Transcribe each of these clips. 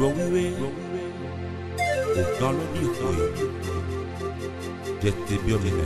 wiwe Ogalo di hoy Jete biomine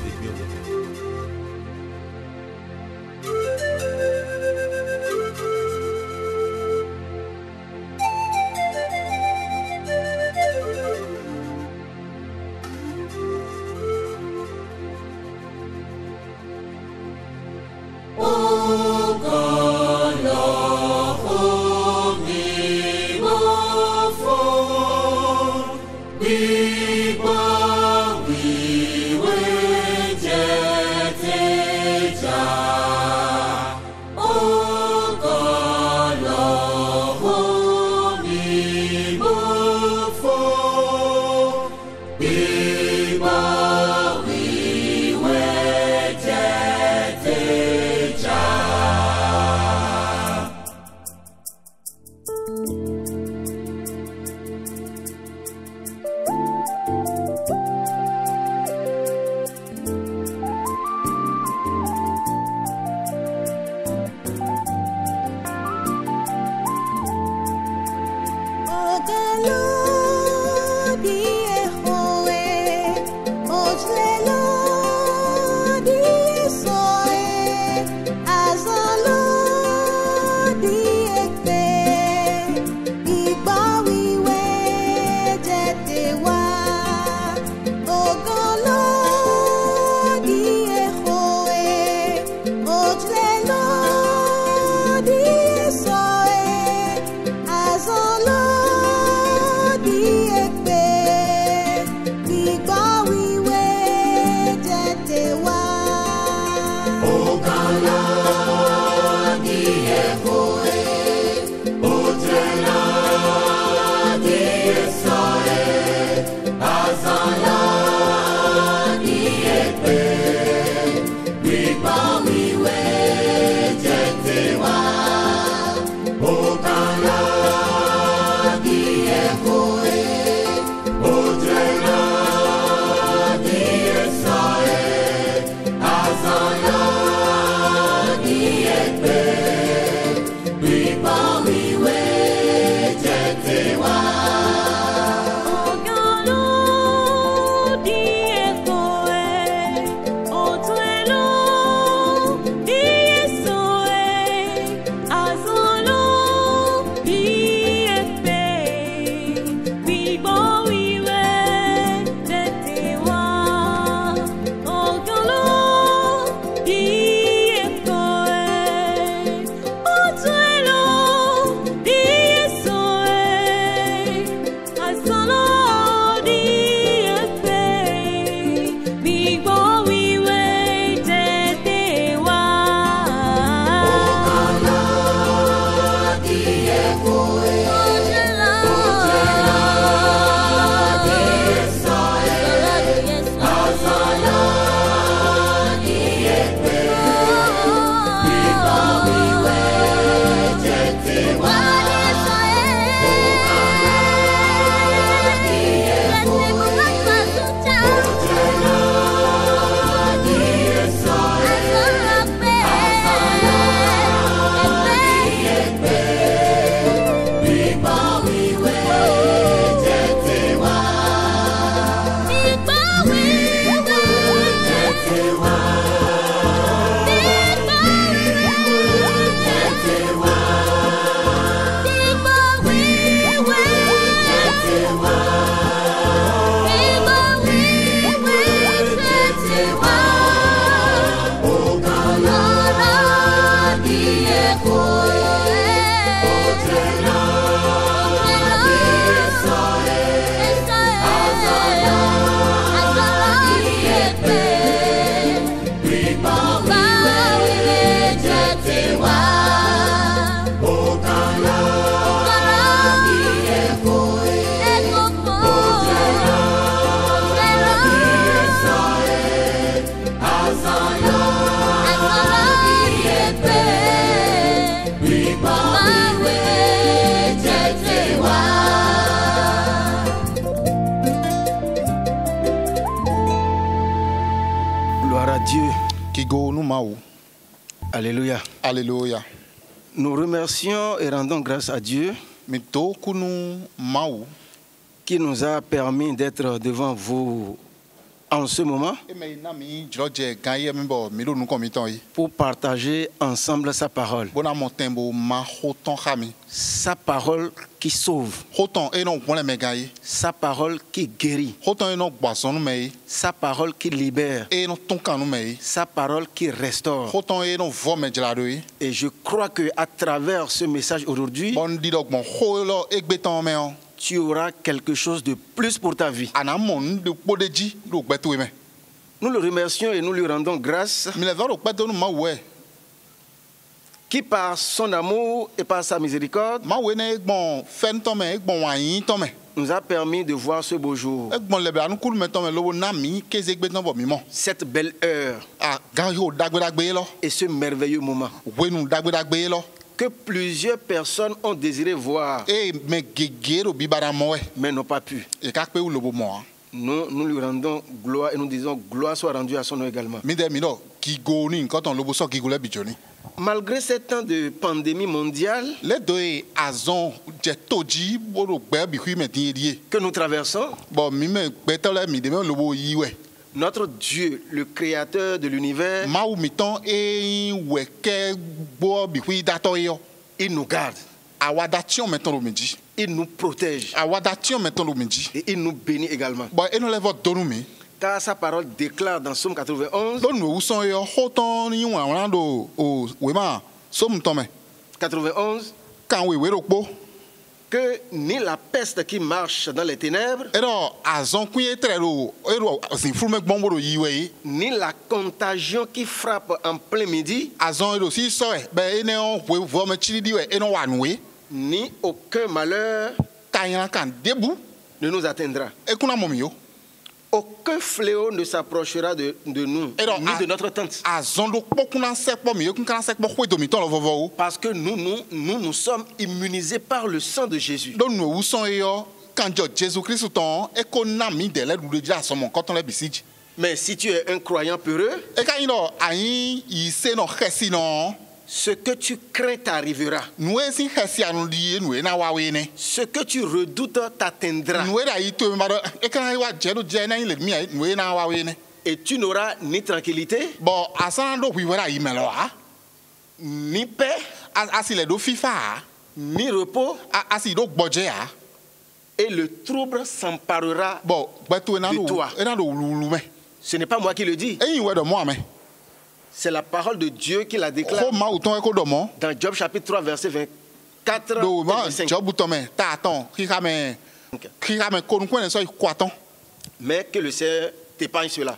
Alléluia. Alléluia. Nous remercions et rendons grâce à Dieu qui nous a permis d'être devant vous en ce moment pour partager ensemble sa parole. Sa parole qui sauve. Sa parole qui guérit. Sa parole qui libère. Sa parole qui restaure. Et je crois qu'à travers ce message aujourd'hui, tu auras quelque chose de plus pour ta vie. Nous le remercions et nous lui rendons grâce qui par son amour et par sa miséricorde nous a permis de voir ce beau jour, cette belle heure et ce merveilleux moment que plusieurs personnes ont désiré voir mais n'ont pas pu. Nous lui rendons gloire et nous disons gloire soit rendue à son nom également. Malgré ces temps de pandémie mondiale que nous traversons, notre Dieu, le créateur de l'univers, il nous garde, il nous protège et il nous bénit également. Car sa parole déclare dans Psaume 91 que ni la peste qui marche dans les ténèbres, ni la contagion qui frappe en plein midi, ni aucun malheur ne nous atteindra. Aucun fléau ne s'approchera de nous, ni de notre tente. Parce que nous sommes immunisés par le sang de Jésus. Mais si tu es un croyant peureux, ce que tu crains t'arrivera. Ce que tu redoutes t'atteindra. Et tu n'auras ni tranquillité, ni paix, ni repos. Et le trouble s'emparera de toi. Ce n'est pas moi qui le dis. C'est la parole de Dieu qui la déclare dans Job chapitre 3 verset 24 et 25. Mais que le Seigneur t'épargne cela.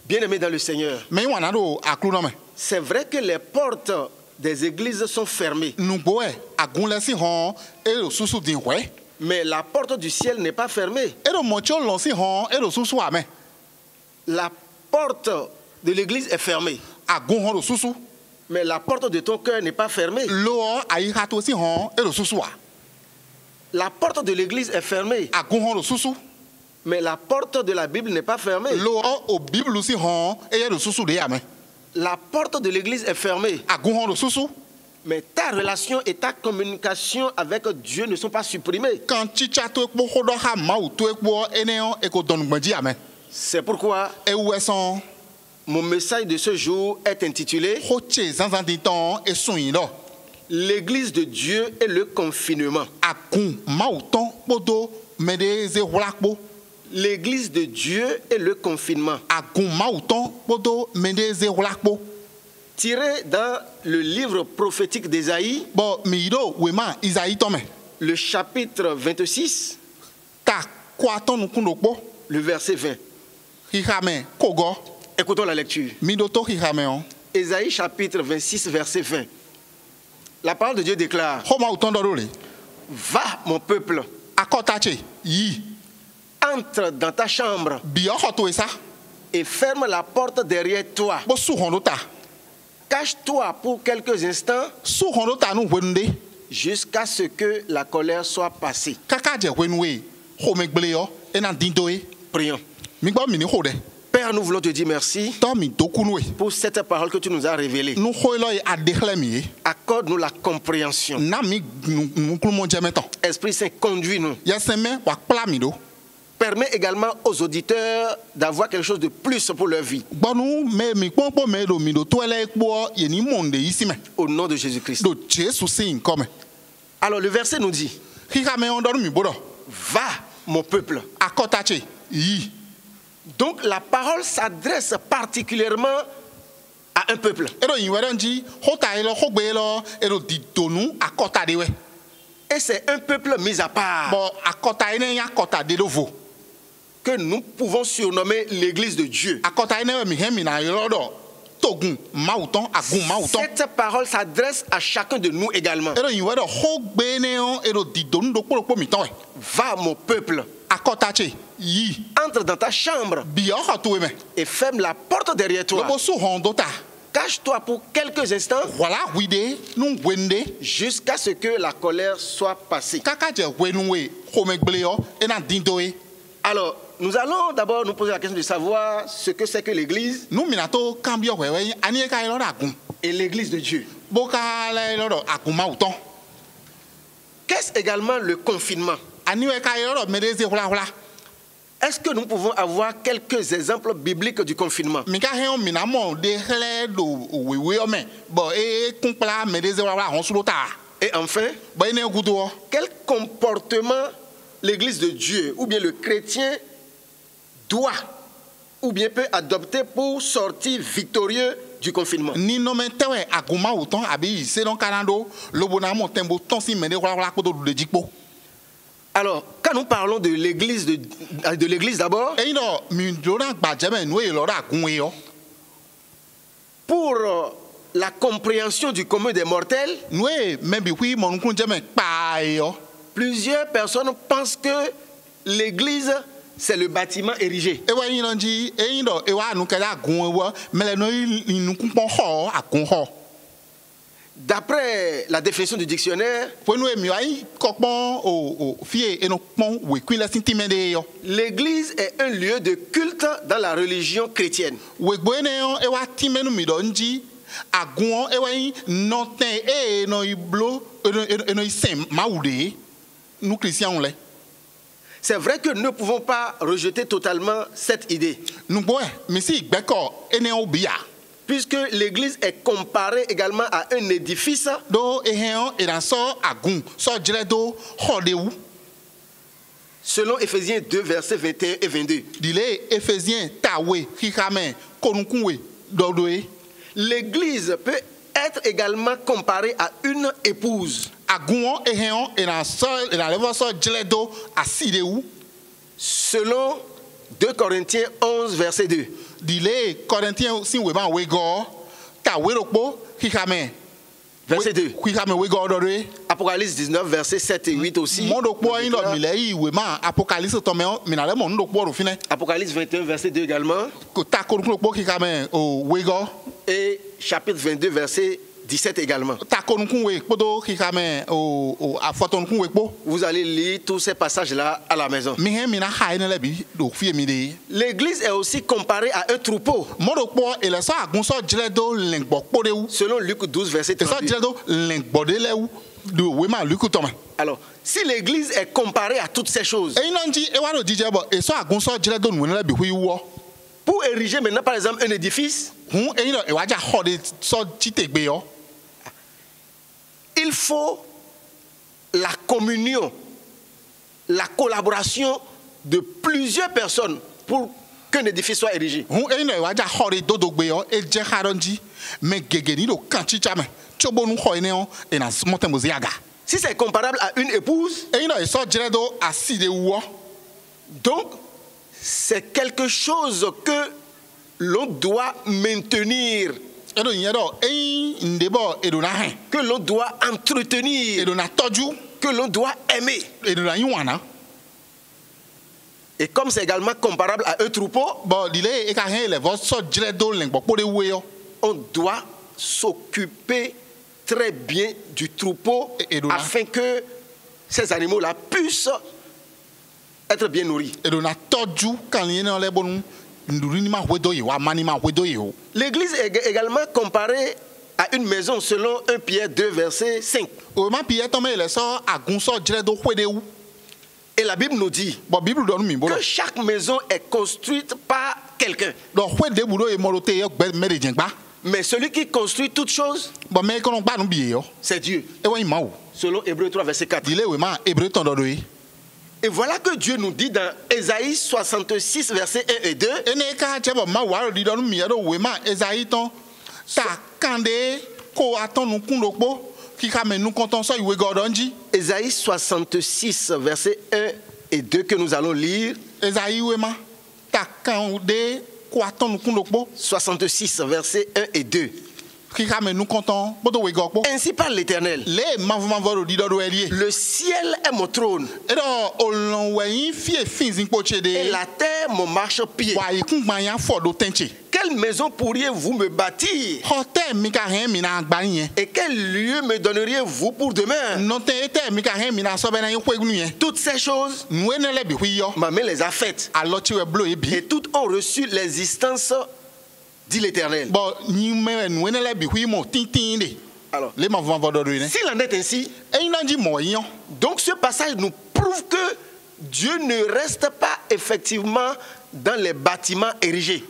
Bien-aimé dans le Seigneur, c'est vrai que les portes des églises sont fermées. Mais la porte du ciel n'est pas fermée. La porte de l'église est fermée. Mais la porte de ton cœur n'est pas fermée. La porte de l'église est fermée. Mais la porte de la Bible n'est pas fermée. La porte de l'église est fermée. Mais ta relation et ta communication avec Dieu ne sont pas supprimées. C'est pourquoi mon message de ce jour est intitulé L'église de Dieu et le confinement. L'église de Dieu et le confinement. Tiré dans le livre prophétique d'Ésaïe, le chapitre 26, le verset 20. Écoutons la lecture. Ésaïe chapitre 26, verset 20. La parole de Dieu déclare: Va, mon peuple, entre dans ta chambre et ferme la porte derrière toi. Cache-toi pour quelques instants jusqu'à ce que la colère soit passée. Prions. Père Père, nous voulons te dire merci pour cette parole que tu nous as révélée. Accorde-nous la compréhension. Esprit Saint, conduis-nous. Permet également aux auditeurs d'avoir quelque chose de plus pour leur vie. Au nom de Jésus-Christ. Alors le verset nous dit, va mon peuple. Donc la parole s'adresse particulièrement à un peuple. Et c'est un peuple mis à part que nous pouvons surnommer l'église de Dieu. Cette parole s'adresse à chacun de nous également. Va mon peuple. Entre dans ta chambre et ferme la porte derrière toi. Cache-toi pour quelques instants jusqu'à ce que la colère soit passée. Alors, nous allons d'abord nous poser la question de savoir ce que c'est que l'église et l'église de Dieu. Qu'est-ce également le confinement? Est-ce que nous pouvons avoir quelques exemples bibliques du confinement? Et enfin, quel comportement l'église de Dieu ou bien le chrétien doit ou bien peut adopter pour sortir victorieux du confinement? Alors, quand nous parlons de l'église d'abord, pour la compréhension du commun des mortels, plusieurs personnes pensent que l'église, c'est le bâtiment érigé. D'après la définition du dictionnaire, l'église est un lieu de culte dans la religion chrétienne. C'est vrai que nous ne pouvons pas rejeter totalement cette idée. Puisque l'église est comparée également à un édifice. Selon Éphésiens 2, versets 21 et 22. L'église peut être également comparée à une épouse. Selon 2 Corinthiens 11, verset 2. Verset 2. Apocalypse 19, verset 7 et 8 aussi. Apocalypse 21, verset 2 également. Et chapitre 22, verset 17 également. Vous allez lire tous ces passages-là à la maison. L'église est aussi comparée à un troupeau. Selon Luc 12, verset 38. Alors, si l'église est comparée à toutes ces choses, pour ériger maintenant par exemple un édifice, il faut la communion, la collaboration de plusieurs personnes pour qu'un édifice soit érigé. Si c'est comparable à une épouse, donc c'est quelque chose que l'on doit maintenir, que l'on doit entretenir, que l'on doit aimer. Et comme c'est également comparable à un troupeau, on doit s'occuper très bien du troupeau afin que ces animaux-là puissent être bien nourris. L'église est également comparée à une maison selon 1 Pierre 2, verset 5. Et la Bible nous dit que chaque maison est construite par quelqu'un. Mais celui qui construit toutes choses, c'est Dieu. Selon Hébreux 3, verset 4. Et voilà que Dieu nous dit dans Ésaïe 66, verset 1 et 2. Ésaïe 66, verset 1 et 2 que nous allons lire. 66, verset 1 et 2. Ainsi parle l'Éternel. Le ciel est mon trône. Et la terre mon marchepied. Quelle maison pourriez-vous me bâtir? Et quel lieu me donneriez-vous pour demain? Toutes ces choses, ma main les a faites. Et toutes ont reçu l'existence, dit l'Éternel. Alors, s'il en est ainsi, donc ce passage nous prouve que Dieu ne reste pas effectivement dans les bâtiments érigés.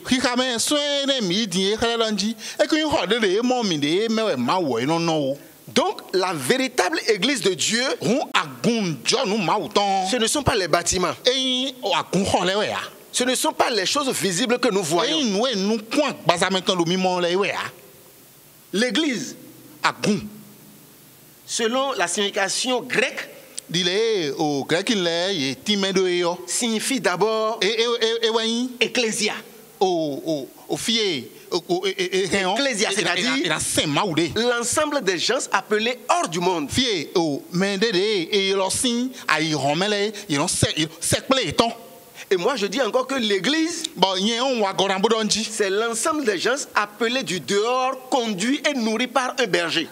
Donc la véritable église de Dieu, ce ne sont pas les bâtiments. Ce ne sont pas les choses visibles que nous voyons. L'église, selon la signification grecque, signifie d'abord ecclésia. Ecclésia, c'est-à-dire l'ensemble des gens appelés hors du monde. Et moi je dis encore que l'église, c'est l'ensemble des gens appelés du dehors, conduits et nourris par un berger.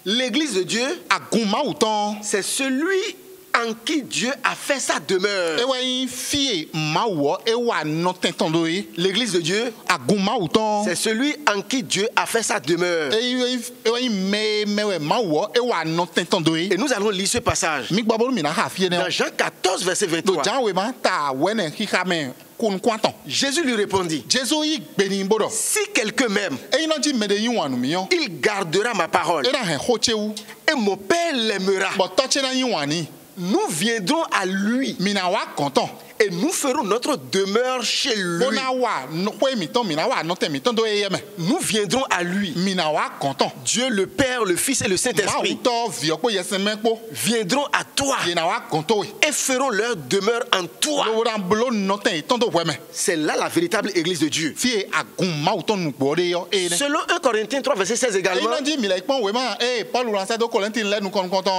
L'église de Dieu, c'est celui en qui Dieu a fait sa demeure. L'église de Dieu, c'est celui en qui Dieu a fait sa demeure. Et nous allons lire ce passage dans Jean 14, verset 23. Jésus lui répondit: si quelqu'un m'aime, il gardera ma parole, et mon Père l'aimera. Nous viendrons à lui et nous ferons notre demeure chez lui. Nous viendrons à lui. Dieu le Père, le Fils et le Saint-Esprit viendront à toi et feront leur demeure en toi. C'est là la véritable église de Dieu. Selon 1 Corinthiens 3, verset 16 également,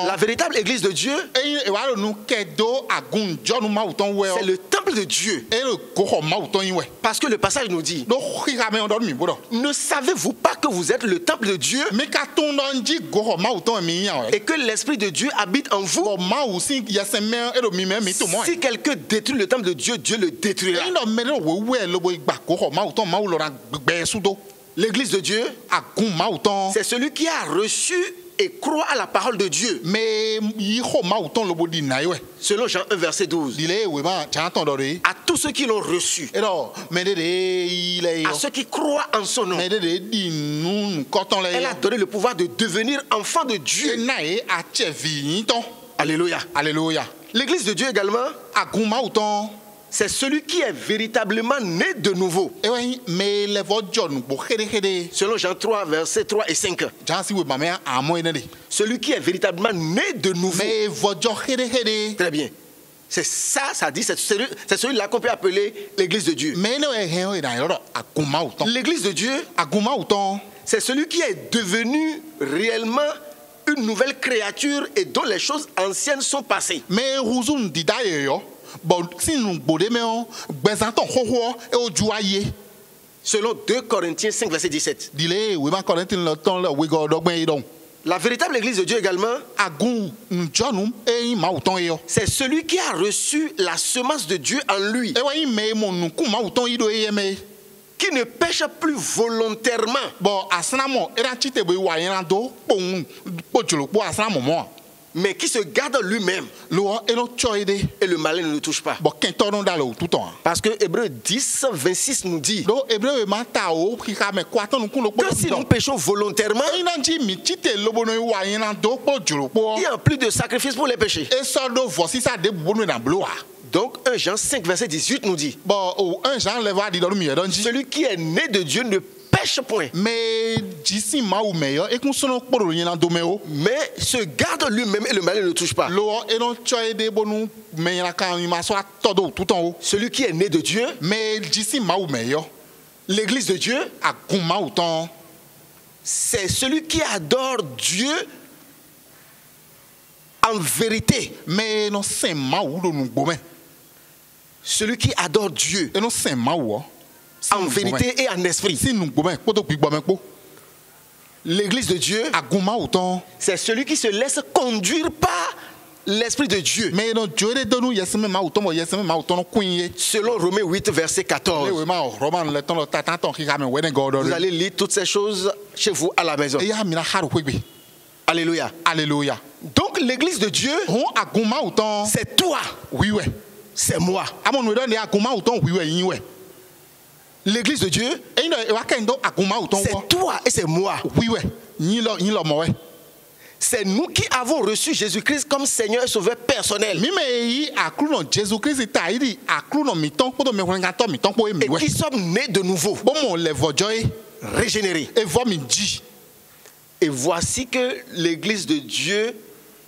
la véritable église de Dieu, c'est le temple de Dieu. Parce que le passage nous dit: ne savez-vous pas que vous êtes le temple de Dieu et que l'Esprit de Dieu habite en vous? Si quelqu'un détruit le temple de Dieu, Dieu le détruira. L'église de Dieu, c'est celui qui a reçu et croit à la parole de Dieu. Selon Jean 1, verset 12. À tous ceux qui l'ont reçu, à ceux qui croient en son nom, elle a donné le pouvoir de devenir enfant de Dieu. Alléluia. Alléluia. L'église de Dieu également, c'est celui qui est véritablement né de nouveau. Selon Jean 3, versets 3 et 5. Celui qui est véritablement né de nouveau. Très bien. C'est ça, ça dit, c'est celui-là qu'on peut appeler l'église de Dieu. L'église de Dieu, c'est celui qui est devenu réellement une nouvelle créature et dont les choses anciennes sont passées. Selon 2 Corinthiens 5, verset 17. La véritable église de Dieu également, agun njonu e ma uton yo c'est celui qui a reçu la semence de Dieu en lui, e wa ime mo nu ku ma uton ido e me qui ne pêche plus volontairement, bo asna mo era chite bo wa yin do pon pojolo po asna mo mais qui se garde lui-même lo e no choide et le malin ne le touche pas. bo kento no dalo tout temps Parce que Hébreux 10, 26 nous dit do hébreu ma ta o ki ka me kwaton nu ku lo po que si nous péchons volontairement, ina ji mi chite lobo no wa yin do pojolo po il n'y a plus de sacrifice pour les péchés. e so do vosi sa de bo no na bloa Donc 1 Jean 5, verset 18 nous dit bo o un Jean le va di do mi don ji celui qui est né de Dieu ne pêche point, mais jisi ma ou meyo e kun sono poro yin do me o mais se garde lui-même et le malin ne le touche pas. lo e no choide bo nu me yin kan ma so todo tout temps o Celui qui est né de Dieu, mais jisi ma ou meyo l'église de Dieu, agun ma uton c'est celui qui adore Dieu en vérité. mais no sen ma ou do nu gbo me Celui qui adore Dieu e no sen ma ou en vérité et en esprit. si nu gbo me poto gbo me po L'église de Dieu, agun ma uton c'est celui qui se laisse conduire par l'Esprit de Dieu. mais no jore do nu yesme ma uton mo yesme ma uton no kun ye Selon Romains 8, verset 14. we ma roman le ton tatan ton ki ka me we ne godo Vous allez lire toutes ces choses chez vous à la maison. e ya mi na haru kwegbe Alléluia. alléluia Donc l'église de Dieu, hon agun ma uton c'est toi, oui we c'est moi. amon we don de agun ma uton oui we yin we L'église de Dieu, e no e wa ken do agun ma uton wo c'est toi et c'est moi. oui we yin lo mo we C'est nous qui avons reçu Jésus-Christ comme Seigneur et Sauveur personnel mi me yi akru no Jesus Christ ta iri akru no mi ton poto me ko nga to mi ton po e mi et we qui sommes nés de nouveau, bo mo le vojoy régénérés. e vo mi ji Et voici que l'église de Dieu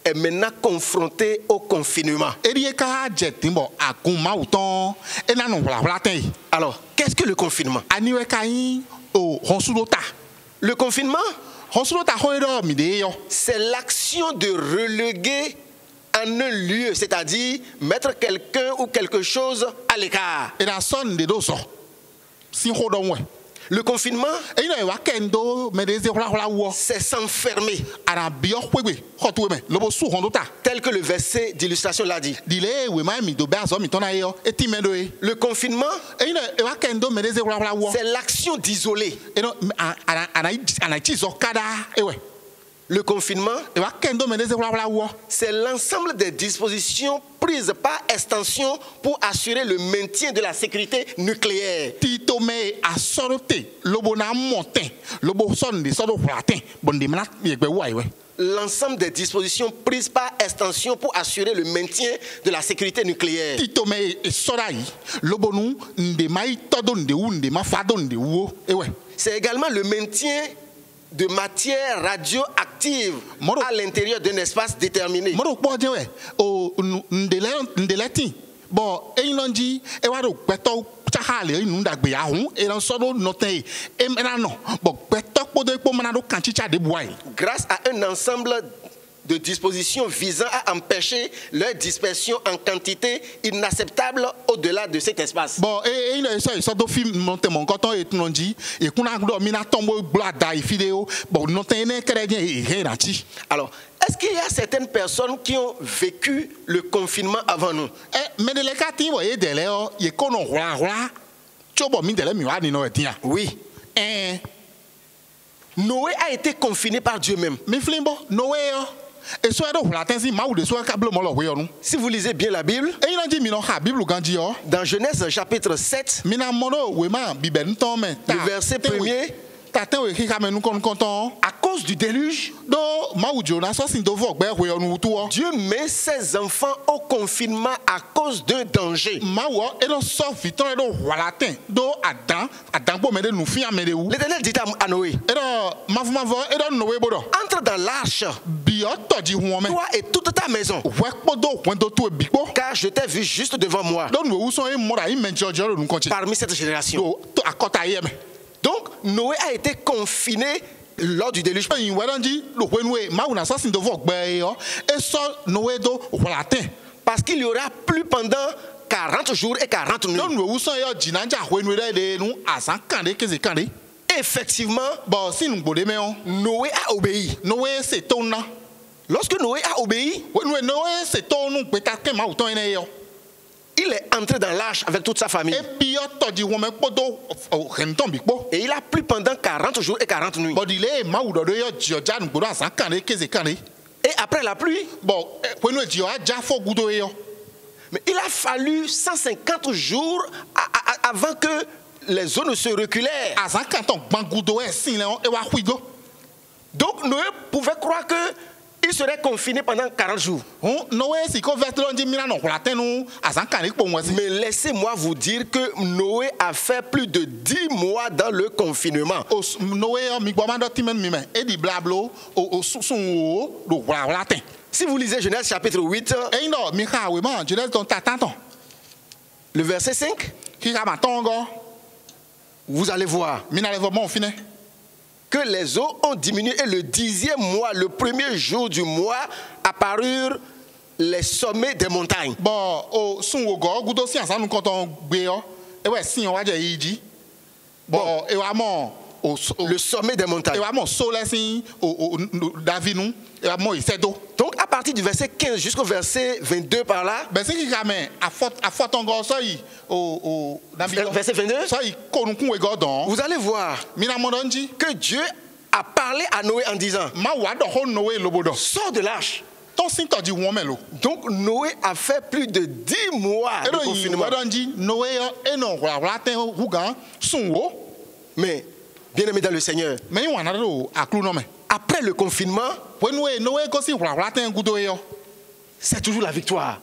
est maintenant confrontée au confinement. eri e ka je timbo agun ma uton e na no hla ten Alors, qu'est-ce que le confinement? ani we ka yin o honsudo ta Le confinement, honsudo ta ho ro mi de yo c'est l'action de reléguer en un lieu, c'est-à-dire mettre quelqu'un ou quelque chose à l'écart. e na son de do so sin ho don we Le confinement, e no e wa ken do me de ze hla wo c'est s'enfermer, ara bio kwegbe ho tu me lobo su hondo ta tel que le verset d'illustration l'a dit. dile we ma mi do ba so mi ton na yo e ti me do e Le confinement, e no e wa ken do me de ze hla wo c'est l'action d'isoler. e no ana chi zo kada e we Le confinement, e wa ken do me de ze hla wo c'est l'ensemble des dispositions prises par extension pour assurer le maintien de la sécurité nucléaire. tito me asorote lobo na monten lobo son de so do hraten bon de na ye gbe wa we L'ensemble des dispositions prises par extension pour assurer le maintien de la sécurité nucléaire. tito me e sora yi lobo nu nde mai todo nde wu nde ma fa do nde wo e we C'est également le maintien de matière radioactive Moro. à l'intérieur d'un espace déterminé. mo ro po je we o nde le tin bo e yin ji e wa ro peto chahale nu dagbe ya hun e ran so do no ten e na no bo peto podo epo mana do kan chicha de buai Grâce à un ensemble de dispositions visant à empêcher leur dispersion en quantité inacceptable au-delà de cet espace. bon e yin so do film monte mon koton e tun ji e kuna do mi na tombo blada e video bo no ten ne kere je e he na chi Alors, est-ce qu'il y a certaines personnes qui ont vécu le confinement avant nous? e me de le ka tin bo e de le o ye kono hwa chobo mi de le mi wa ni no e tin Oui. Noé a été confiné par Dieu même. mi flimbo no we yo e so do hwa ten si ma u de so ka blo mo lo we yo nu Si vous lisez bien la Bible, e yin ji mi no ha bible ganji yo dans Genèse chapitre 7, mi na mo do we ma bi be nton me ta le verset premier, ta ten we ki ka me nu kon konton à cause du déluge, do ma u jo na so sin do vo gbe we yo nu tu o Dieu met ses enfants au confinement à cause d'un danger. ma wo e do so fi ton e do hwa la ten do adan bo me de nu fi me de wu L'Éternel dit à Noé, e do ma vo e do no we bo do entre dans l'arche, bi o to ji hu me toi et toute ta maison, we po do tu e bi po car je t'ai vu juste devant moi, do nu wu so e mo ra i me jojo nu kon chi parmi cette génération. do to akota ye me Donc, Noé a été confiné lors du déluge. yin we don ji lo we nu e ma u na so sin do vo gbe yo e so no we do hwa la ten Parce qu'il y aura plus pendant 40 jours et 40 nuits. do nu wu so yo ji na ja we nu de nu asan kan de keze kan de effectivement, bon si nous bodé mais on Noé a obéi. Noé c'est ton na Lorsque Noé a obéi, Noé c'est ton nous peut être que ma autant ene yo il est entré dans l'arche avec toute sa famille. et puis to di won me podo renton bi po Et il a plu pendant 40 jours et 40 nuits. bon il est ma udo yo dio ja nous bodo san kan keze kan Et après la pluie, bon when we dio ja fo gudo yo mais il a fallu 150 jours avant que les eaux ne se reculèrent. azan kan ton gban gudo e sin le on e wa huigo Donc Noé pouvait croire qu'il serait confiné pendant 40 jours. Noé si ko vetlon di mina no la tenu azan kan po won si Mais laissez-moi vous dire que Noé a fait plus de 10 mois dans le confinement. Noé mi gbo ma do timen mi me e di blablo o sun o do la ten Si vous lisez Genèse chapitre 8, e no mi ka we man Genèse ton tatan le verset 5, ki ka ma tongo vous allez voir mina le bon fini que les eaux ont diminué et le 10e mois, le premier jour du mois, apparurent les sommets des montagnes. bon o sun o go gudo si asan nu kon ton gbe yo e we sin o wa je yiji bon e wa mo Le sommet des e montagnes. wa mo so le sin o David nu e wa mo isedo Donc à partir du verset 15 jusqu'au verset 22 par là, ben si ki ka men a fort ton go so yi o na bi verset 22, so yi ko nu kun we go don vous allez voir mina mo don ji que Dieu a parlé à Noé en disant, ma wa do ho Noé lobodo sors de l'arche. ton sin to di won me lo Donc Noé a fait plus de 10 mois e de do yi confinement. wa don ji Noé yo e no wa ten hugan sun wo Mais, bien aimé dans le Seigneur, me yi wa na do aklu no me après le confinement, when Noé ko si wa ten gudo yo c'est toujours la victoire.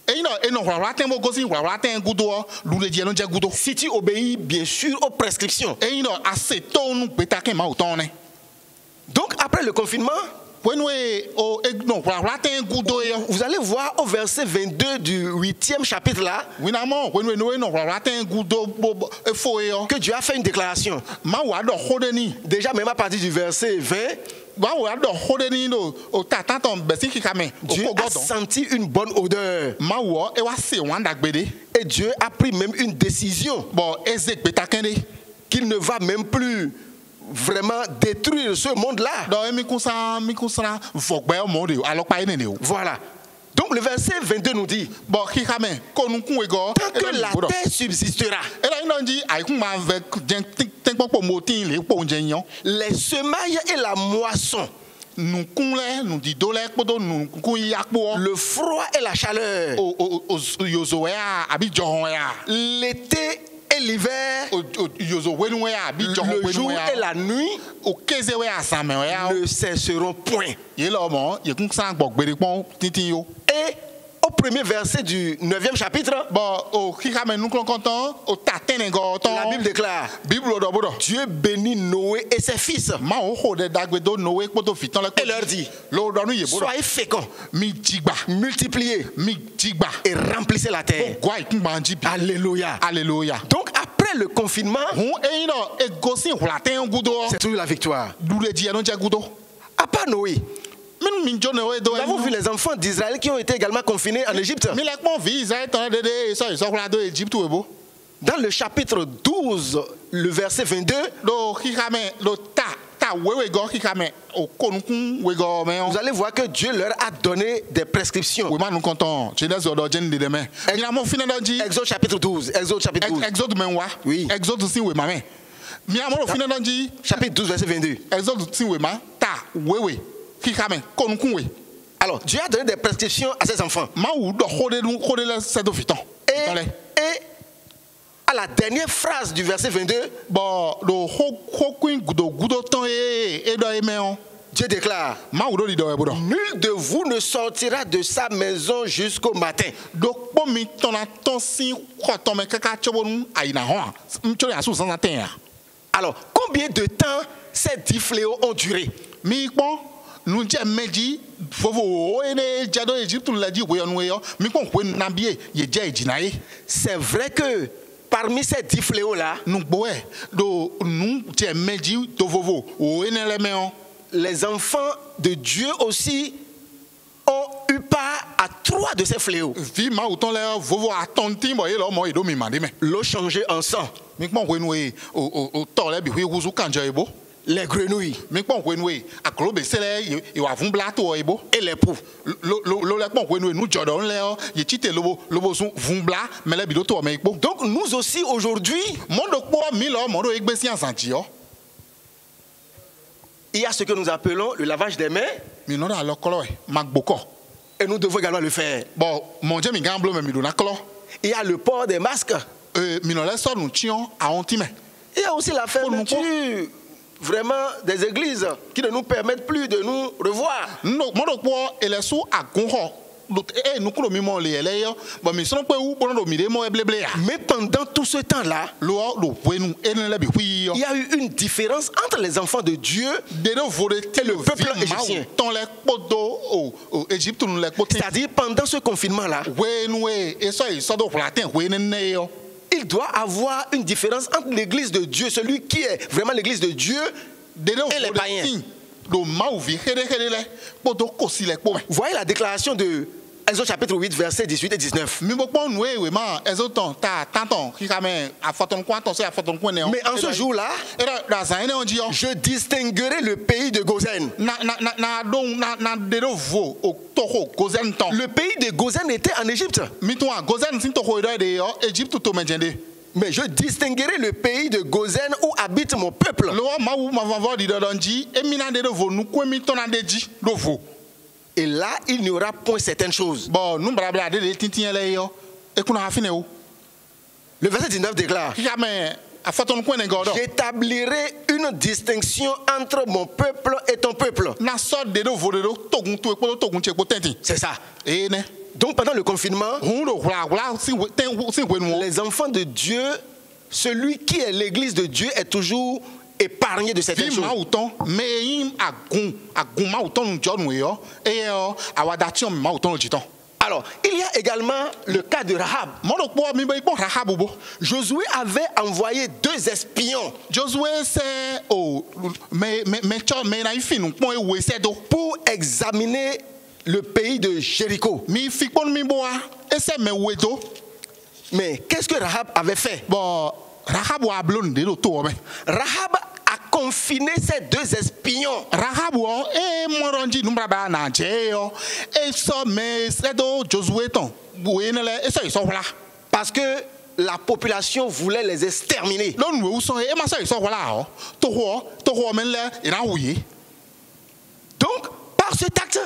e no wa ten bo ko si wa ten gudo lu le je no je gudo Si tu obéis bien sûr aux prescriptions. e no ase to nu beta ke ma o ton ne Donc après le confinement, when we o e no wa ten gudo yo vous allez voir au verset 22 du 8e chapitre là, wina mo when Noé no wa ten gudo bo e fo yo que Dieu a fait une déclaration. ma wa do ho de ni Déjà même à partir du verset 20, wa wa do ho de ni no o tata ton be si ki ka me o Dieu ko a godon senti une bonne odeur. ma wo e wa se wan dagbede Et Dieu a pris même une décision bon ezek beta kende qu'il ne va même plus vraiment détruire ce monde-là. do mi kusa vogbe o mo de alopa ene ne o Voilà. Donc le verset 22 nous dit, bon ki ka me ko nu kun we go tant que la terre subsistera, e la ino ji ai kun ma ve ten popo mo tin le po nje yan les semailles et la moisson, nu kun le nu di do le podo nu kun ya po le froid et la chaleur, o yozo ya abi johon ya l'été et l'hiver, o yozo wenu ya abi johon le wenu jour ya et la nuit o keze we asame ya ne cesseront point. ye lo mo ye kun san gbogbere pon tintin yo Et au premier verset du 9e chapitre, bon o ki ka me nu kon kontan o ta ten go ton la Bible déclare, bible do bodo Dieu bénit Noé et ses fils ma o ho de dagbe do Noé podo fitan le et leur dit, lo do nu ye bodo soyez féconds, mi jigba multipliez mi jigba et remplissez la terre. gwa ikun banji bi Alléluia. Alléluia. Donc après le confinement, Hun e ino e gosi hula ten gudo. c'est toujours la victoire. Dule di anon je gudo. À part Noé, Min min jone we do. nous avons vu les enfants d'Israël qui ont été également confinés en Égypte. Mi lek mon vi Israël ton de so hula do Egypt we bo. Dans le chapitre 12, le verset 22, Do ki ka me do ta we go ki ka me o konukun we go me on. vous allez voir que Dieu leur a donné des prescriptions. We man nou konton. Genesis do jen de demain. Mi na mo fina do ji Exode chapitre 12. Exode chapitre 12. Exode men wa. Oui. Exode sin we mame. Mi na mo fina do ji Chapitre 12, verset 22. Exode sin we ma ta we ki ka me konukun we. Alors, Dieu a donné des prescriptions à ses enfants. Ma ou do hode le se do fitan. Et à la dernière phrase du verset 22, Bon, do ho queen gudo ton e do e me on. Dieu déclare, Ma ou do di do e bodo. nul de vous ne sortira de sa maison jusqu'au matin. Do po mi ton na ton si ko ton me kaka chobo nu ai na ho. Mcho ya su san ten ya. Alors, combien de temps ces 10 fléaux ont duré? Mi pon nu je meji fofo o ene jado Egypt la di we onu yo. Mi pon kwe na bie ye je ejina ye. C'est vrai que parmi ces 10 fléaux-là, Nu gbo e do nu je meji do vovo o ene le me on. les enfants de Dieu aussi ont eu part à 3 de ces fléaux. Vi ma uton le vovo atonti bo yelo mo edo mi mande me. L'eau changée en sang. Mi pon wenu e o to le bi hu wuzu kanja ebo. Les grenouilles. Mi pon wenu e akolo be sele e wa fun blato ebo. Et les poux. Lo le pon wenu nu jodon le o ye chite lobo sun fun bla me le bi do to me ipo. Donc nous aussi aujourd'hui, Mondo po mi lo mondo egbesi ansanti o. il y a ce que nous appelons le lavage des mains. Mi no da lo kolo e magboko. Et nous devons également le faire. Bon, mon Dieu mi gamblo me mi do na kolo. Il y a le port des masques. Mi no le so nu chion a onti me. Il y a aussi la fermeture vraiment des églises qui ne nous permettent plus de nous revoir. No mondo po ele su agunho. Nous coulons mimo le ele yo. Bon mi son pe u bono mi de mo ebleble ya. Mais pendant tout ce temps-là, Lo wenu ene le bi hui yo. il y a eu une différence entre les enfants de Dieu, De no vole te le peuple égyptien. Ton le podo o Égypte nous le potin. c'est-à-dire pendant ce confinement-là. Wenu e so do platin wenu ne yo. Il doit avoir une différence entre l'église de Dieu, celui qui est vraiment l'église de Dieu, De no et les païens. Do mau vi hele le podo kosi le po. Voyez la déclaration de Exode chapitre 8, versets 18 et 19. Mi bo pon nou we ma ezoton ta tanton ki ka men a foton kwa ton se a foton kwa ne. Mais en ce jour-là, da za ene on di yo. je distinguerai le pays de Gozen. Na de no vo o toho gozen ton. Le pays de Gozen était en Égypte. Mi ton a gozen sin toho de yo Egypte to menjende. Mais je distinguerai le pays de Gozen où habite mon peuple. Lo ma wu ma va di do donji e mi na de vo nu ko mi ton na de ji do vo. Et là, il n'y aura point certaines choses. Bon, nous brabla de tintin le yo. E kuna ha fine ou. Le verset 19 déclare: Jamais a foton kwa ne godo. j'établirai une distinction entre mon peuple et ton peuple. Na so de do vo de do togun to e po togun che po tenti. C'est ça. E ne. Donc pendant le confinement, Hun do hula sin wenu. les enfants de Dieu, celui qui est l'église de Dieu est toujours épargné de certaines Vi choses. ma uton me yin agun ma uton nu jonu yo. E yo awadation ma uton lo jiton. Alors, il y a également le cas de Rahab. Modo po mi be po Rahab bo. Josué avait envoyé 2 espions Josué c'est me na ifinu pon e we se do. pour examiner le pays de Jéricho. Mi fi pon mi boa e se me we do. Mais qu'est-ce que Rahab avait fait? Bon Rahab wa blon de do to be. Rahab a confiné ces 2 espions. Rahab wo e moronji numbra ba na je yo. E so me se do Josué ton. We ne le e so wala. Parce que la population voulait les exterminer. Lon we so e ma so wala o. To ho men le ina wuye. Donc, par cet acte,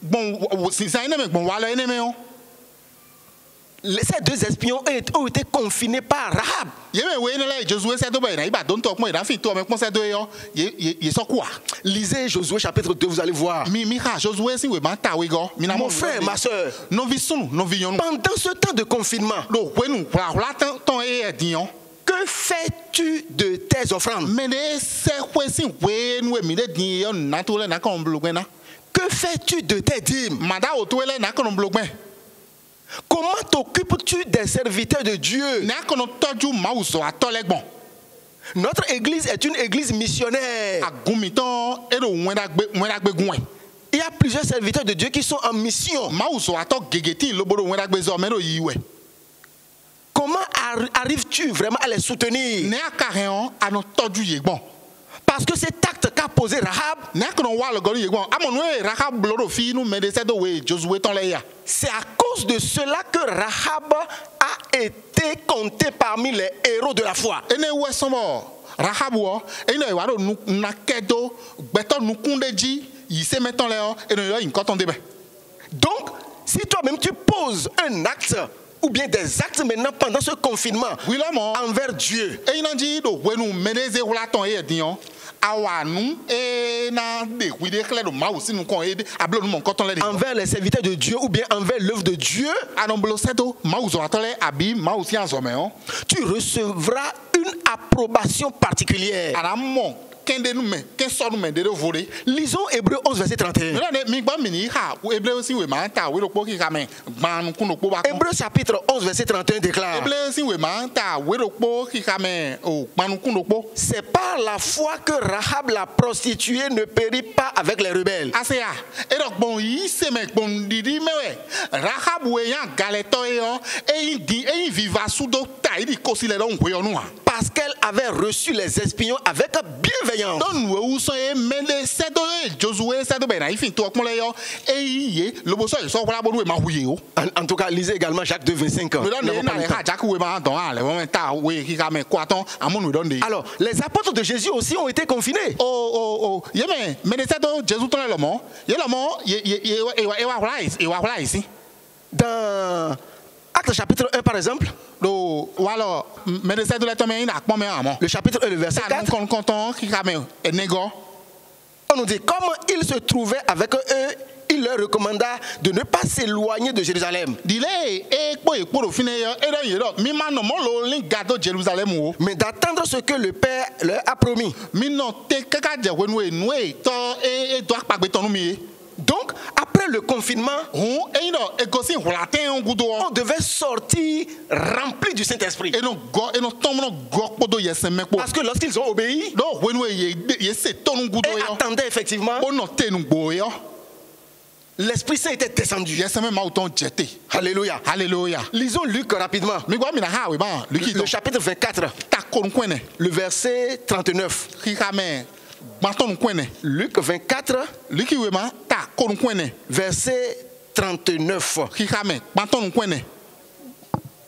Bon si sa ene me bon wala ene me o. ces 2 espions ont été confinés par Rahab. Yeme we ne le Josué se do be na iba don to mo ina fin to me pon se do yo. Ye so kwa. Lisez Josué chapitre 2, vous allez voir. Mi ha Josué si we ma ta we go. Mi na Mon frère, ma soeur, no vi sunu no vi yon. pendant ce temps de confinement, Do wenu wala ton e dion. que fais-tu de tes offrandes? Me de se kwe si we nu mi de dion na to le na kon blogwen na. Que fais-tu de tes dîmes? Mada o to le na kon blogwen. Comment t'occupes-tu des serviteurs de Dieu? Na kon toju ma uso atole gbon. Notre église est une église missionnaire. Agumiton e do wena gbe gwen. Il y a plusieurs serviteurs de Dieu qui sont en mission. Ma uso ato gegeti lobodo wena gbe zo me do yiwe. Comment arrives-tu vraiment à les soutenir? Ne akareon ano toju ye gbon. Parce que cet acte qu'a posé Rahab, Ne kon wa lo gori ye gbon. Amonu e Rahab blodo fi nu me de se do we Josué ton le ya. c'est à cause de cela que Rahab a été compté parmi les héros de la foi. Ene we somo Rahab wo ene wa do na kedo gbeto nu kunde ji yi se meton le o ene yo yin koton debe. Donc, si toi-même tu poses un acte ou bien des actes maintenant pendant ce confinement Oui là mon envers Dieu, e ina ji do wenu meneze hula ton e dion awanu e na de wi de kle do ma usi nu kon e ablo nu mon koton le de. envers les serviteurs de Dieu ou bien envers l'œuvre de Dieu, Anomblo seto ma uzo atole abi ma usi anzome on. tu recevras une approbation particulière. Anamon kende nu me Lisons Hébreux 11, verset 31. Hébreux chapitre 11, verset 31 déclare: c'est par la foi que Rahab la prostituée ne périt pas avec les rebelles. Parce qu'elle avait reçu les espions avec bienveillance. En tout cas, lisez également Jacques 2, 25. Alors, les apôtres de Jésus aussi ont été confinés. Dans Actes chapitre 1 par exemple, le chapitre 1, le verset 4, on nous dit comment il se trouvait avec eux, il leur recommanda de ne pas s'éloigner de Jérusalem, mais d'attendre ce que le Père leur a promis. Donc, après le confinement, on devait sortir rempli du Saint-Esprit. Parce que lorsqu'ils ont obéi et attendaient effectivement, l'Esprit Saint était descendu. Alléluia. Alléluia. Lisons Luc rapidement. Le chapitre 24, le verset 39. Luc 24, verset 39.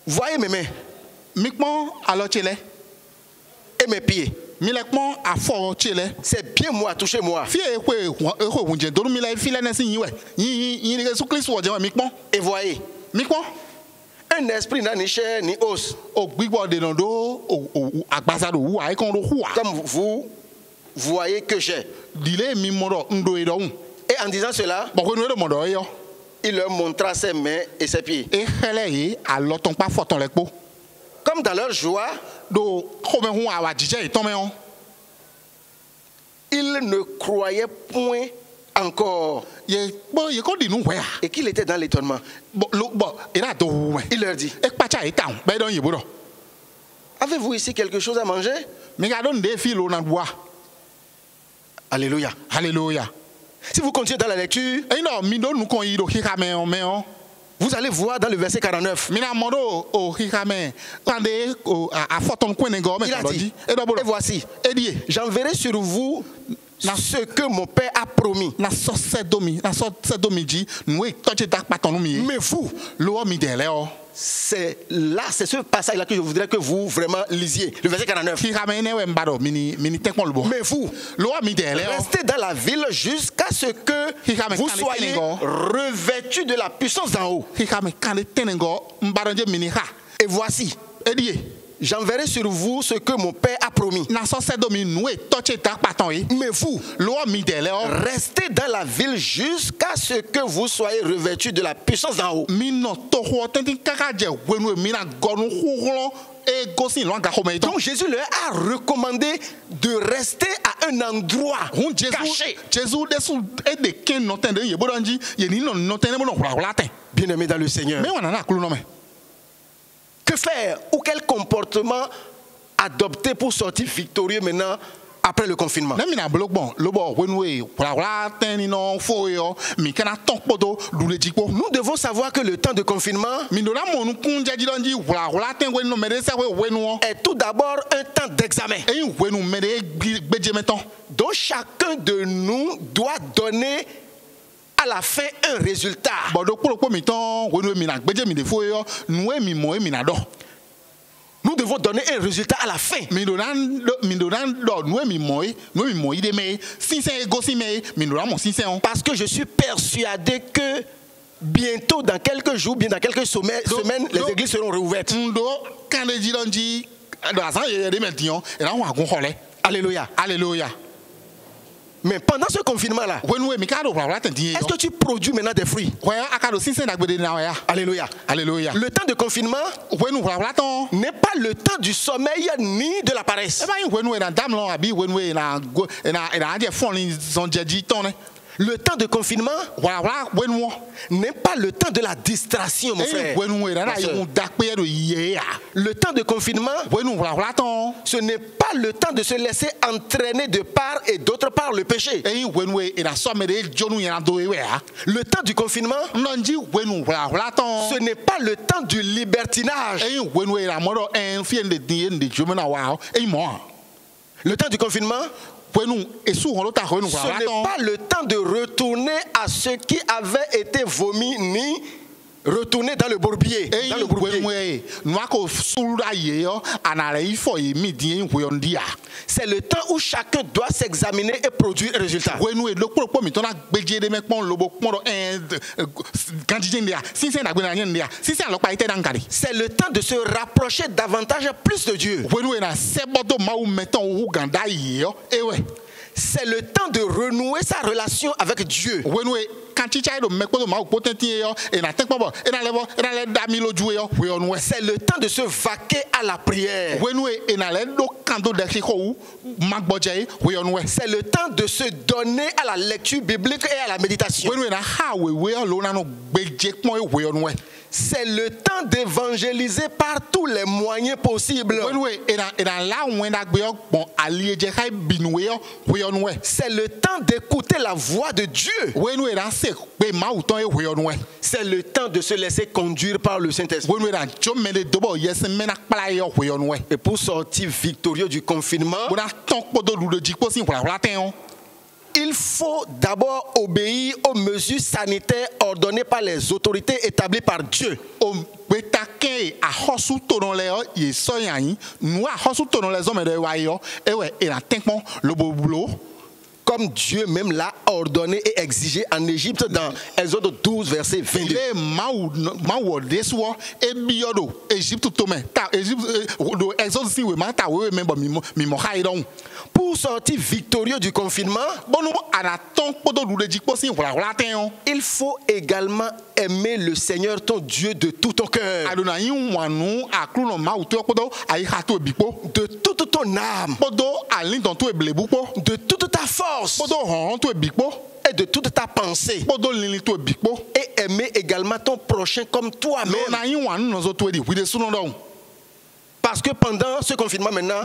Voyez mes mains et mes pieds. C'est bien moi, touchez-moi. Et voyez, un esprit n'a ni chair ni os. Comme vous voyez que j'ai. Et en disant cela, il leur montra ses mains et ses pieds. Comme dans leur joie, ils ne croyaient point encore et qu'il était dans l'étonnement. Il leur dit: avez-vous ici quelque chose à manger? Alléluia. Alléluia. Si vous continuez dans la lecture, vous allez voir dans le verset 49. Il a dit: et voici, j'enverrai sur vous ce que mon Père a promis. Mais vous, c'est ce passage-là que je voudrais que vous vraiment lisiez. Le verset 49. Mais vous, restez dans la ville jusqu'à ce que vous soyez revêtus de la puissance d'en haut. Et voici, j'enverrai sur vous ce que mon Père a promis. Mais vous, restez dans la ville jusqu'à ce que vous soyez revêtus de la puissance d'en haut. Donc Jésus leur a recommandé de rester à un endroit caché. Bien-aimés dans le Seigneur, que faire ou quel comportement adopter pour sortir victorieux maintenant après le confinement? Nous devons savoir que le temps de confinement est tout d'abord un temps d'examen. Donc chacun de nous doit donner à la fin un résultat. Nous devons donner un résultat à la fin. Parce que je suis persuadé que bientôt, dans quelques jours, bien dans quelques semaines, les églises seront réouvertes. Alléluia. Alléluia. Mais pendant ce confinement-là, est-ce que tu produis maintenant des fruits? Alléluia. Alléluia. Le temps de confinement n'est pas le temps du sommeil ni de la paresse. Le temps de confinement n'est pas le temps de la distraction, mon frère. Le temps de confinement, ce n'est pas le temps de se laisser entraîner de part et d'autre part le péché. Le temps du confinement, ce n'est pas le temps du libertinage. Le temps du confinement, ce n'est pas le temps de retourner à ce qui avait été vomi ni retourner dans le bourbier. C'est le temps où chacun doit s'examiner et produire un résultat. C'est le temps de se rapprocher davantage plus de Dieu. C'est le temps de renouer sa relation avec Dieu. C'est le temps de se vaquer à la prière. C'est le temps de se donner à la lecture biblique et à la méditation. C'est le temps d'évangéliser par tous les moyens possibles. C'est le temps d'écouter la voix de Dieu. C'est le temps de se laisser conduire par le Saint-Esprit. Et pour sortir victorieux du confinement, il faut d'abord obéir aux mesures sanitaires ordonnées par les autorités établies par Dieu. Comme Dieu même l'a ordonné et exigé en Égypte dans Exode 12, verset 22. Pour sortir victorieux du confinement, il faut également aimer le Seigneur ton Dieu de tout ton cœur, de toute ton âme, de toute ta force et de toute ta pensée, et aimer également ton prochain comme toi-même. Parce que pendant ce confinement maintenant,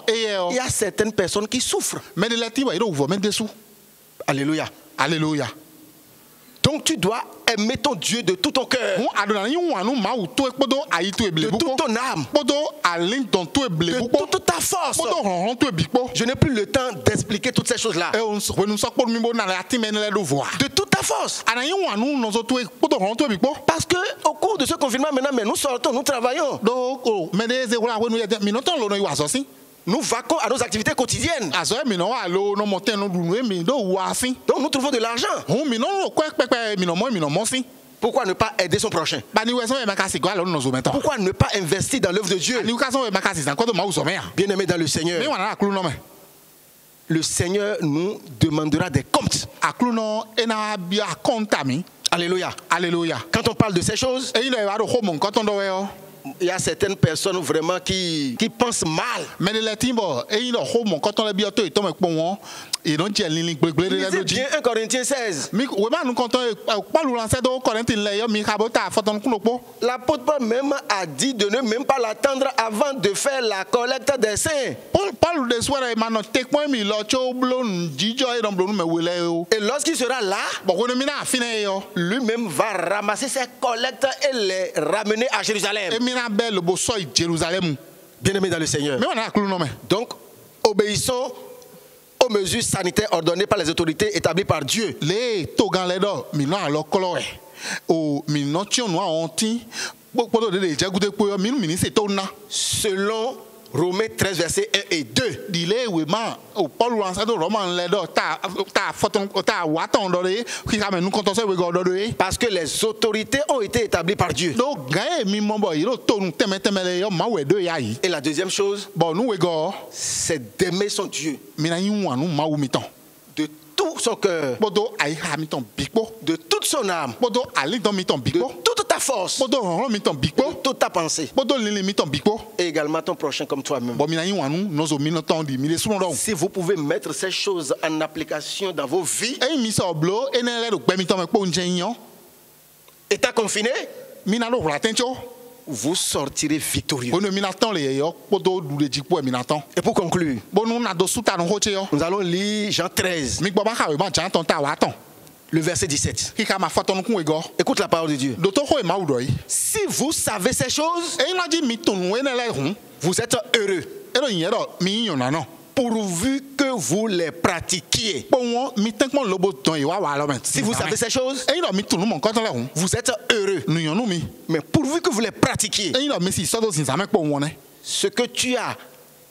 il y a certaines personnes qui souffrent. Alléluia. Alléluia. Donc tu dois aimer ton Dieu de tout ton cœur, de toute ton âme, de toute ta force. Je n'ai plus le temps d'expliquer toutes ces choses-là. De toute ta force. Parce que au cours de ce confinement maintenant, mais nous sortons, nous travaillons. Nous vaquons à nos activités quotidiennes. Donc nous trouvons de l'argent. Pourquoi ne pas aider son prochain? Pourquoi ne pas investir dans l'œuvre de Dieu? Bien-aimés dans le Seigneur, le Seigneur nous demandera des comptes. Alléluia. Alléluia. Quand on parle de ces choses, il y a certaines personnes vraiment qui pensent mal. Lisez bien 1 Corinthiens 16. L'apôtre Paul même a dit de ne même pas l'attendre avant de faire la collecte des saints. Et lorsqu'il sera là, lui-même va ramasser ses collectes et les ramener à Jérusalem. Bien-aimés dans le Seigneur. Donc, obéissons aux mesures sanitaires ordonnées par les autorités établies par Dieu. Selon Romains 13, versets 1 et 2. Dile we ma o Paul lança do Roman le do ta photon ta waton do re ki ka me nu konto se we go do re. Parce que les autorités ont été établies par Dieu. Do gae mi mo boy ro to nu temele yo ma we do ya yi. Et la deuxième chose, Bon nu we go c'est d'aimer son Dieu mi na yin wan nu ma wu mi ton. de tout son cœur, Bodo ai ha mi ton bigbo. de toute son âme, Bodo ali don mi ton de bigbo. toute ta force, Bodo ron mi ton de bigbo. toute ta pensée, Bodo lili mi ton bigbo. et également ton prochain comme toi-même. Bon mi na yin wan nu no zo mi no ton di mi le suno do. Si vous pouvez mettre ces choses en application dans vos vies, E mi so blo ene le do gbe mi ton me po nje yan. étant confiné, Mi na do la tencho. vous sortirez victorieux. Bono mi na ton le yo bodo du le jikpo mi na ton. Et pour conclure, Bono na do suta no hoche yo. nous allons lire Jean 13, Mi gbo ba ka we ma jan ton ta wa ton. le verset 17. Ki ka ma foton kun we go. Écoute la parole de Dieu. Do to ho e ma udo yi. Si vous savez ces choses, E na ji mi ton we ne le hun. vous êtes heureux, E do yin do mi yin na no. pourvu que vous les pratiquiez. Po won mi ten pon lobo ton yi wa wa lo men. Si vous savez ces choses, E do mi ton mon konton le hun. vous êtes heureux, Nu yon nu mi. mais pourvu que vous les pratiquiez. E do mi si so do sin sa me po won ne. Ce que tu as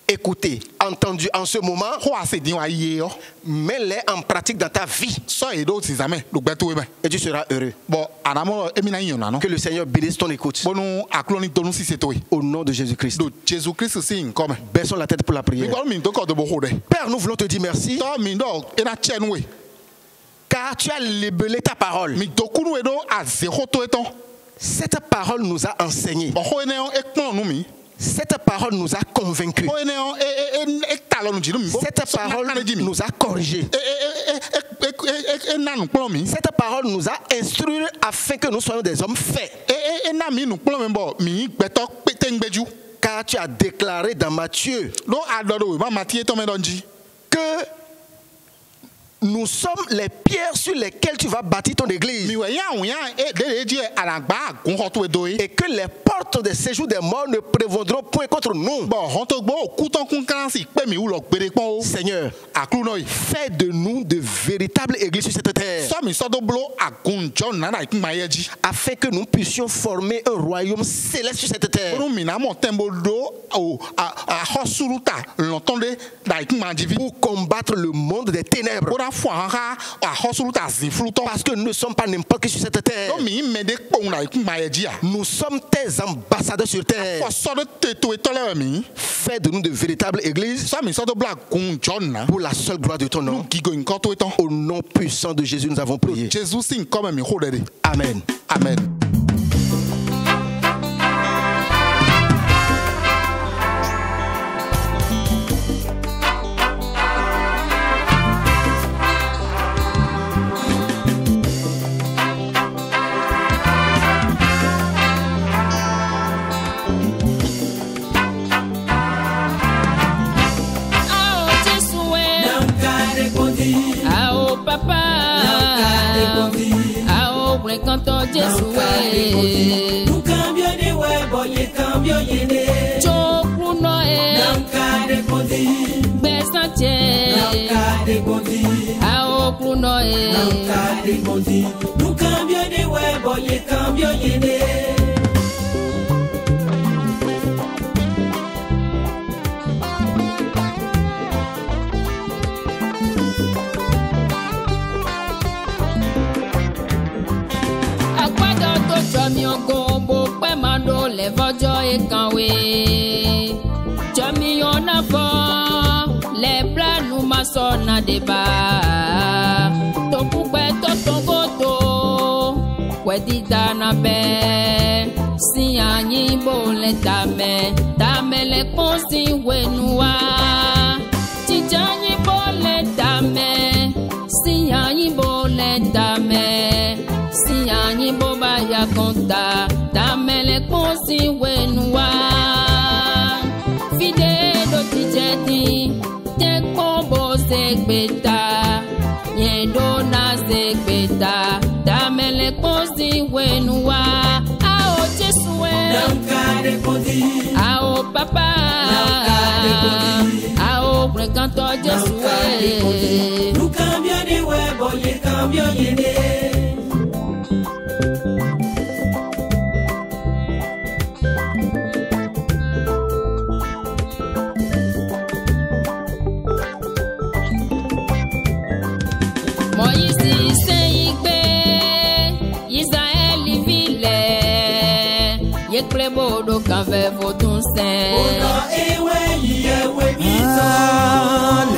écouté, entendu en ce moment, Ho a se din wa ye yo. mets-les en pratique dans ta vie So e do sin sa me do gbe to we ben. et tu seras heureux. Bon anamo e mi na yin na no. Que le Seigneur bénisse ton écoute. Bono akloni tonu si se to yi. Au nom de Jésus-Christ. Do Jesus Christ si in come. Baissons la tête pour la Mi prière. gbo mi to ko do bo ho de. Père, nous voulons te dire merci, To mi do e na che nu we. car tu as libellé ta parole. Mi do kunu we do a ze ho to e ton. Cette parole nous a enseigné. Bo ho ene on e pon nu mi. Cette parole nous a convaincus. Ho ene on e talonu ji nu mi. Cette parole nous a corrigés. E na nu plon mi. Cette parole nous a instruits afin que nous soyons des hommes faits. E na mi nu plon mi bo mi gbeto pete ngbeju. Car tu as déclaré dans Matthieu Lo adodo we ma matie to me donji. que nous sommes les pierres sur lesquelles tu vas bâtir ton église. Mi we yan e de ji alagba agun ho to e do yi. Et que les portes des séjours des morts ne prévaudront point contre nous. Bo ho to gbo ku ton kun kan si pe mi u lo gbere pon o. Seigneur, Aklu no yi. fais de nous de véritables églises sur cette terre, So mi so do blo agun John na na ikun ma ye ji. afin que nous puissions former un royaume céleste sur cette terre. Bono mi na mo tembo do o a hosuruta lontonde da ikun ma ji vi. Pour combattre le monde des ténèbres. Bono fo ha a hosuruta zin fluton. Parce que nous ne sommes pas n'importe qui sur cette terre. Do mi me de pon na ikun ma ye ji a. Nous sommes tes ambassadeurs sur terre. Fo so do te to e to le mi. Fais de nous de véritables églises So mi so do bla gun John na. pour la seule gloire de ton nom. Ki go nkan to e ton. Au nom puissant de Jésus, nous avons prié. Jesus sin come mi ho de. Amen. Amen. Canto Jesué, no cambio de huevo y el cambio llené. Chokru Noé, Nanka de Kondi, Besanche, Nanka de Kondi, Aokru Noé, Nanka de Kondi. No cambio de huevo y el cambio llené. Jọmi ogombo pẹ́ máa do lẹ́fọ́jọ́ ìkàwé. Jọmi ọ̀nà fọ́ lẹ́bílánù máa sọ náà débà. Tòkúpẹ́ tó tókòtò wẹ́dí dáná bẹ́ẹ̀. Sí àyìnbó lẹ́ dàmẹ́ lẹ́ kó sí wẹ̀nu wá. Jíjà yìnbó lẹ́ dàmẹ́, sí àyìnbó lẹ́ dàmẹ́. Anyi boba ya konta tamele konsi wenua fide do tijeti te kombo segbeta yendo na segbeta tamele konsi wenua ao Jesue Nanka de Kondi, ao papa ao precanto Jesue no cambio de huevo y el cambio llené.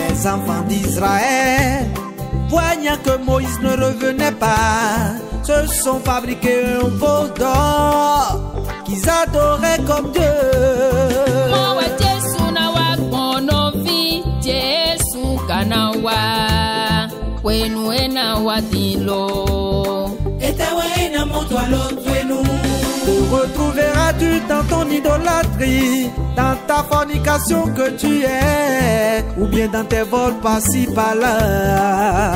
Les enfants d'Israël, voyant que Moïse ne revenait pas, se sont fabriqués un veau d'or qu'ils adoraient comme Dieu. Te retrouveras-tu dans ton idolâtrie, dans ta fornication que tu es, ou bien dans tes vols par-ci par-là?